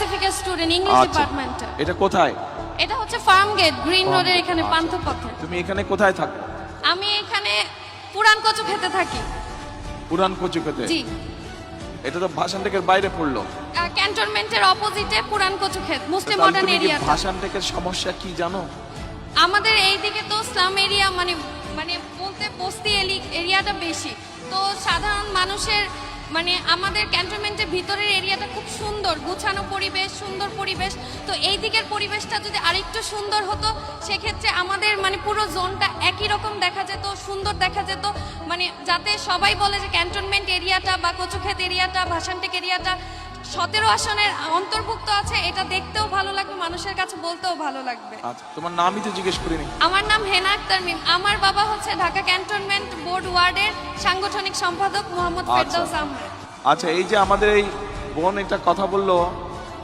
Certificate student English আচ্ছা। ডিপার্টমেন্টে। এটা কোথায়? এটা হচ্ছে ফার্ম গেট গ্রিন রোডের Farmgate, এখানে আচ্ছা। পান্থপথে। তুমি এখানে কোথায় থাকো? আমি এখানে পুরান কচু খেতে থাকি। পুরান কচুকেতে? জি। এটা তো ভাষানটেকের বাইরে পড়লো। ক্যান্টনমেন্টের অপোজিটে পুরান কচু ক্ষেত, মুসলিম তাহলে মডার্ন তুমি কি এরিয়াটা। ভাষানটেকের সমস্যা কি জানো? আমাদের এইদিকে তো স্লাম এরিয়া মানে মানে বলতে বস্তি এরিয়াটা বেশি, তো সাধারণ মানুষের মানে আমাদের ক্যান্টনমেন্টের ভিতরের এরিয়াটা খুব সুন্দর, গুছানো পরিবেশ, সুন্দর পরিবেশ। তো এই দিকের পরিবেশটা যদি আরেকটু সুন্দর হতো, সেক্ষেত্রে আমাদের মানে পুরো জোনটা একই রকম দেখা যেত, সুন্দর দেখা যেত। মানে যাতে সবাই বলে যে ক্যান্টনমেন্ট এরিয়াটা বা কচুক্ষেত এরিয়াটা, ভাষানটেক এরিয়াটা 17 আসনের অন্তর্ভুক্ত আছে, এটা দেখতেও ভালো লাগবে, মানুষের কাছে বলতেও ভালো লাগবে। আচ্ছা, তোমার নামই তো জিজ্ঞেস করিনি। আমার নাম হেনা আক্তার মিম। আমার বাবা হচ্ছে ঢাকা ক্যান্টনমেন্ট বোর্ড ওয়ার্ডের সাংগঠনিক সম্পাদক মোহাম্মদ আচ্ছা। ফেরদৌস আহমেদ। আচ্ছা, এই যে আমাদের এই বোন একটা কথা বললো